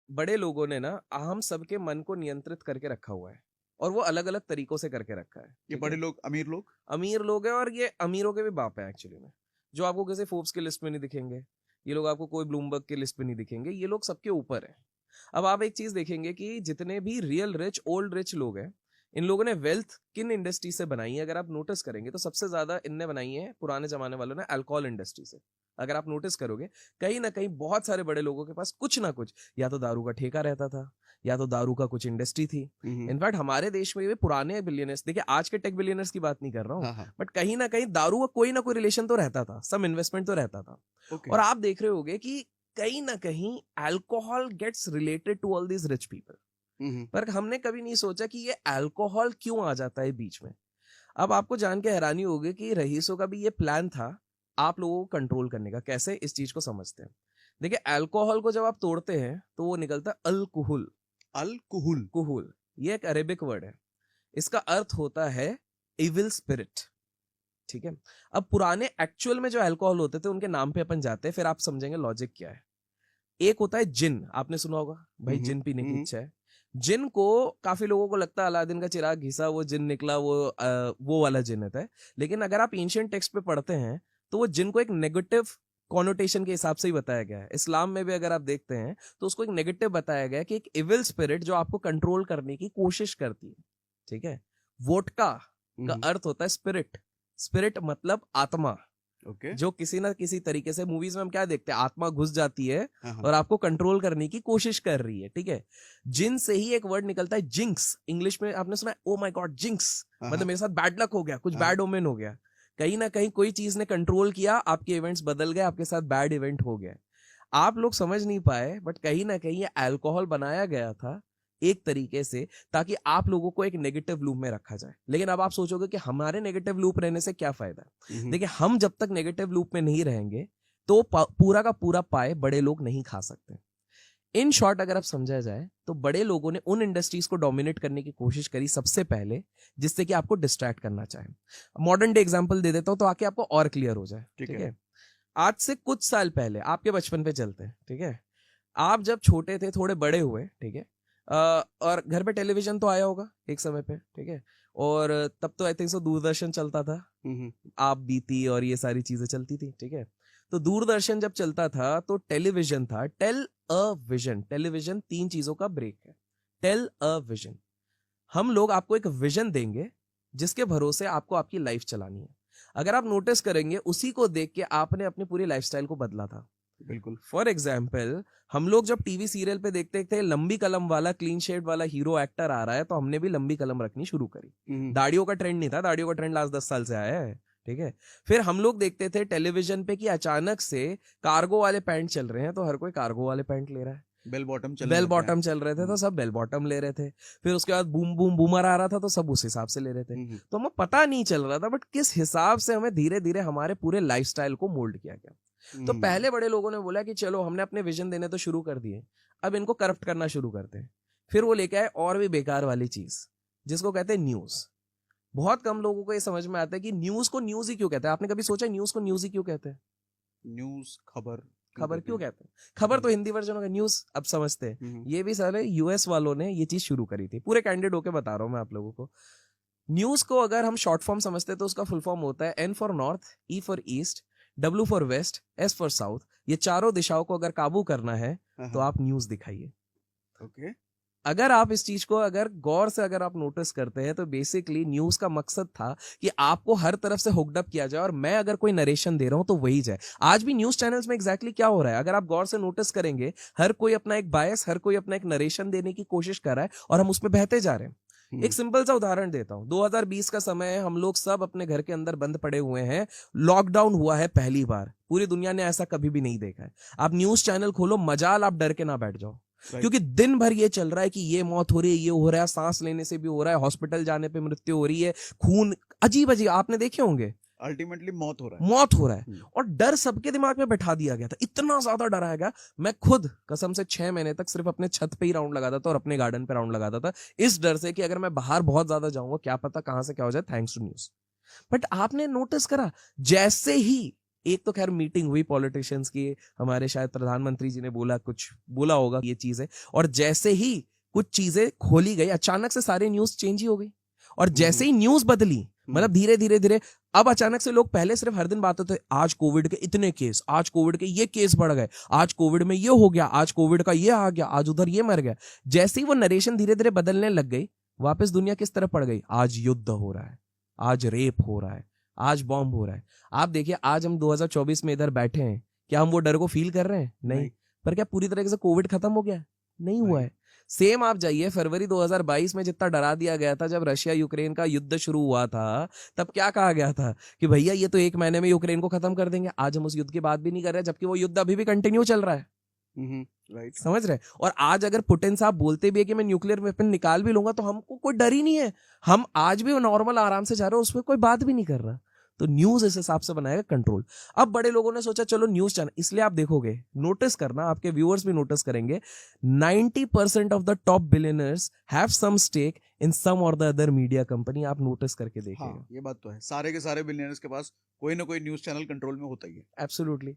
बड़े लोगों ने ना हम सबके मन को नियंत्रित करके रखा हुआ है, और वो अलग अलग तरीकों से करके रखा है। ये ठीक बड़े है? लोग, अमीर लोग हैं, और ये अमीरों के भी बाप हैं एक्चुअली में, जो आपको किसी फोर्ब्स की लिस्ट में नहीं दिखेंगे। ये लोग आपको कोई ब्लूमबर्ग की लिस्ट में नहीं दिखेंगे। ये लोग सबके ऊपर है। अब आप एक चीज देखेंगे कि जितने भी रियल रिच ओल्ड रिच लोग हैं, इन लोगों ने वेल्थ किन इंडस्ट्री से बनाई है अगर आप नोटिस करेंगे तो सबसे ज्यादा इनने बनाई है पुराने जमाने वालों ने अल्कोहल इंडस्ट्री से। अगर आप नोटिस करोगे, कहीं ना कहीं बहुत सारे बड़े लोगों के पास कुछ ना कुछ, या तो दारू का ठेका रहता था, या तो दारू का कुछ इंडस्ट्री थी। इनफैक्ट हमारे देश में भी पुराने बिलियनर्स, देखिए आज के टेक बिलियनर्स की बात नहीं कर रहा हूँ, हाँ हाँ, बट कहीं ना कहीं दारू का कोई ना कोई रिलेशन तो रहता था, सम इन्वेस्टमेंट तो रहता था। ओके, और आप देख रहे होगे कि कहीं ना कहीं alcohol gets related to all these rich people. पर हमने कभी नहीं सोचा कि ये अल्कोहल क्यों आ जाता है बीच में। अब आपको जान के हैरानी होगी कि रईसों का भी ये प्लान था आप लोगों को कंट्रोल करने का। कैसे, इस चीज को समझते हैं। देखिए, अल्कोहल को जब आप तोड़ते हैं तो वो निकलता है अल्कोहल। अल्कोहल, कुहुल, ये एक अरेबिक वर्ड है। इसका अर्थ होता है इविल स्पिरिट। ठीक है? अब पुराने एक्चुअल में जो अल्कोहल होते थे उनके नाम पे अपन जाते हैं, फिर आप समझेंगे लॉजिक क्या है। एक होता है जिन, आपने सुना होगा भाई, जिन पीने की इच्छा है। जिन को काफी लोगों को लगता है अलादीन का चिराग घिसा वो जिन निकला, वो वाला जिन होता है। लेकिन अगर आप एंशिएंट टेक्स्ट पे पढ़ते हैं तो वो जिन को एक नेगेटिव कॉनोटेशन के हिसाब से ही बताया गया है। इस्लाम में भी अगर आप देखते हैं तो उसको एक नेगेटिव बताया गया है कि एक इविल स्पिरिट जो आपको कंट्रोल करने की कोशिश करती है। ठीक है? वोटका का अर्थ होता है स्पिरिट। स्पिरिट मतलब आत्मा, ओके, जो किसी ना किसी तरीके से, मूवीज में हम क्या देखते हैं, आत्मा घुस जाती है हाँ हाँ, और आपको कंट्रोल करने की कोशिश कर रही है। ठीक है? जिन से ही एक वर्ड निकलता है जिंक्स। इंग्लिश में आपने सुना है, ओ माय गॉड जिंक्स, हाँ मतलब हाँ, मेरे साथ बैड लक हो गया, कुछ हाँ, बैड ओमेन हो गया। कहीं ना कहीं कोई चीज ने कंट्रोल किया, आपके इवेंट्स बदल गए, आपके साथ बैड इवेंट हो गया। आप लोग समझ नहीं पाए, बट कहीं ना कहीं ये अल्कोहल बनाया गया था एक तरीके से ताकि आप लोगों को एक नेगेटिव लूप में रखा जाए। लेकिन अब आप सोचोगे कि हमारे नेगेटिव लूप रहने से क्या फायदा है। देखिए, हम जब तक नेगेटिव लूप में नहीं रहेंगे तो पूरा का पूरा पाए बड़े लोग नहीं खा सकते। इन शॉर्ट अगर आप समझा जाए तो बड़े लोगों ने उन इंडस्ट्रीज को डोमिनेट करने की कोशिश करी सबसे पहले, जिससे कि आपको डिस्ट्रैक्ट करना चाहे। मॉडर्न डे एग्जांपल दे देता हूं तो आके आपको और क्लियर हो जाए। ठीक है? आज से कुछ साल पहले आपके बचपन पे चलते हैं। ठीक है? आप जब छोटे थे, थोड़े बड़े हुए, ठीक है, और घर पे टेलीविजन तो आया होगा एक समय पे। ठीक है? और तब तो आई थिंक सो दूरदर्शन चलता था, आप बीती और ये सारी चीजें चलती थी। ठीक है? तो दूरदर्शन जब चलता था तो टेलीविजन था, टेल अ विजन। टेलीविजन 3 चीजों का ब्रेक है। टेल अ विजन, हम लोग आपको एक विजन देंगे जिसके भरोसे आपको आपकी लाइफ चलानी है। अगर आप नोटिस करेंगे, उसी को देख के आपने अपनी पूरी लाइफस्टाइल को बदला था। बिल्कुल, फॉर एग्जाम्पल, हम लोग जब टीवी सीरियल पे देखते थे लंबी कलम वाला क्लीन शेव वाला हीरो एक्टर आ रहा है, तो हमने भी लंबी कलम रखनी शुरू करी। दाढ़ियों का ट्रेंड नहीं था, दाढ़ियों का ट्रेंड लास्ट 10 साल से आया है। ठीक है? फिर हम लोग देखते थे टेलीविजन पे कि अचानक से कार्गो वाले पैंट चल रहे हैं, तो हर कोई कार्गो वाले पैंट ले रहा है। बेल बॉटम बेल बॉटम चल रहे थे तो सब बेल बॉटम ले रहे थे। फिर उसके बाद बूम बूम बूमर आ रहा था तो सब उस हिसाब से ले रहे थे। तो हमें पता नहीं चल रहा था, बट किस हिसाब से हमें धीरे धीरे हमारे पूरे लाइफस्टाइल को मोल्ड किया गया। तो पहले बड़े लोगों ने बोला कि चलो हमने अपने विजन देने तो शुरू कर दिए, अब इनको करप्ट करना शुरू करते हैं। फिर वो लेके आए और भी बेकार वाली चीज, जिसको कहते हैं न्यूज। बहुत कम लोगों को ये समझ में आता है कि न्यूज को न्यूज ही क्यों कहते हैं। आपने कभी सोचा न्यूज को न्यूज ही क्यों कहते हैं? न्यूज, खबर खबर क्यों कहते हैं? खबर तो हिंदी वर्जन होगा, न्यूज अब समझते हैं। ये भी सारे यूएस वालों ने ये चीज शुरू करी थी। पूरे कैंडिडेट होके बता रहा हूं मैं आप लोगों को। न्यूज को अगर हम शॉर्ट फॉर्म समझते हैं तो उसका फुल फॉर्म होता है N for north, E for east, W for west, S for south. ये चारों दिशाओं को अगर काबू करना है तो आप न्यूज दिखाइए। ओके, अगर आप इस चीज को अगर गौर से अगर आप नोटिस करते हैं तो बेसिकली न्यूज का मकसद था कि आपको हर तरफ से हुक्ड अप किया जाए, और मैं अगर कोई नरेशन दे रहा हूं तो वही जाए। आज भी न्यूज चैनल्स में एग्जैक्टली क्या हो रहा है, अगर आप गौर से नोटिस करेंगे, हर कोई अपना एक बायस, हर कोई अपना एक नरेशन देने की कोशिश कर रहा है और हम उसमें बहते जा रहे हैं। एक सिंपल सा उदाहरण देता हूं, 2020 का समय है, हम लोग सब अपने घर के अंदर बंद पड़े हुए हैं। लॉकडाउन हुआ है पहली बार, पूरी दुनिया ने ऐसा कभी भी नहीं देखा है। आप न्यूज चैनल खोलो, मजाल आप डर के ना बैठ जाओ, क्योंकि दिन भर ये चल रहा है कि ये मौत हो रही है, ये हो रहा है, सांस लेने से भी हो रहा है, हॉस्पिटल जाने पे मृत्यु हो रही है, खून अजीब अजीब आपने देखे होंगे। अल्टीमेटली मौत हो रहा है और डर सबके दिमाग में बैठा दिया गया था, इतना ज्यादा डराया गया। मैं खुद कसम से 6 महीने तक सिर्फ अपने छत पे ही राउंड लगाता था और अपने गार्डन पे राउंड लगाता था, इस डर से कि अगर मैं बाहर बहुत ज्यादा जाऊंगा क्या पता कहां से क्या हो जाए, थैंक्स टू न्यूज। बट आपने नोटिस करा, जैसे ही एक तो खैर मीटिंग हुई पॉलिटिशियंस की, हमारे शायद प्रधानमंत्री जी ने बोला होगा ये चीज है, और जैसे ही कुछ चीजें खोली गई अचानक से सारी न्यूज चेंज ही हो गई, और जैसे ही न्यूज बदली मतलब धीरे धीरे धीरे अब अचानक से लोग पहले सिर्फ हर दिन बात होते आज कोविड के इतने केस, आज कोविड के ये केस बढ़ गए, आज कोविड में ये हो गया, आज कोविड का ये आ गया, आज उधर ये मर गया, जैसे ही वो नरेशन धीरे धीरे बदलने लग गई वापस दुनिया किस तरफ पड़ गई, आज युद्ध हो रहा है, आज रेप हो रहा है, आज बॉम्ब हो रहा है। आप देखिए आज हम 2024 में इधर बैठे हैं, क्या हम वो डर को फील कर रहे हैं? नहीं। पर क्या पूरी तरीके से कोविड खत्म हो गया? नहीं हुआ है। सेम आप जाइए फरवरी 2022 में जितना डरा दिया गया था जब रशिया यूक्रेन का युद्ध शुरू हुआ था, तब क्या कहा गया था कि भैया ये तो 1 महीने में यूक्रेन को खत्म कर देंगे। आज हम उस युद्ध की बात भी नहीं कर रहे, जबकि वो युद्ध अभी भी कंटिन्यू चल रहा है। राइट, समझ रहे? और आज अगर पुतिन साहब बोलते भी है कि मैं न्यूक्लियर वेपन निकाल भी लूंगा तो हमको कोई डर ही नहीं है, हम आज भी नॉर्मल आराम से जा रहे हैं, उसमें कोई बात भी नहीं कर रहा। तो न्यूज इस हिसाब से बनाएगा कंट्रोल। अब बड़े लोगों ने सोचा चलो न्यूज चैनल, इसलिए आप देखोगे, नोटिस करना, आपके व्यूअर्स भी नोटिस करेंगे, 90% of the top billionaires have some stake in some or the other media company. आप नोटिस करके देखिएगा। हाँ, ये बात तो है, सारे के सारे बिलियनर्स के पास कोई ना कोई न्यूज चैनल कंट्रोल में होता ही है। एब्सोल्युटली।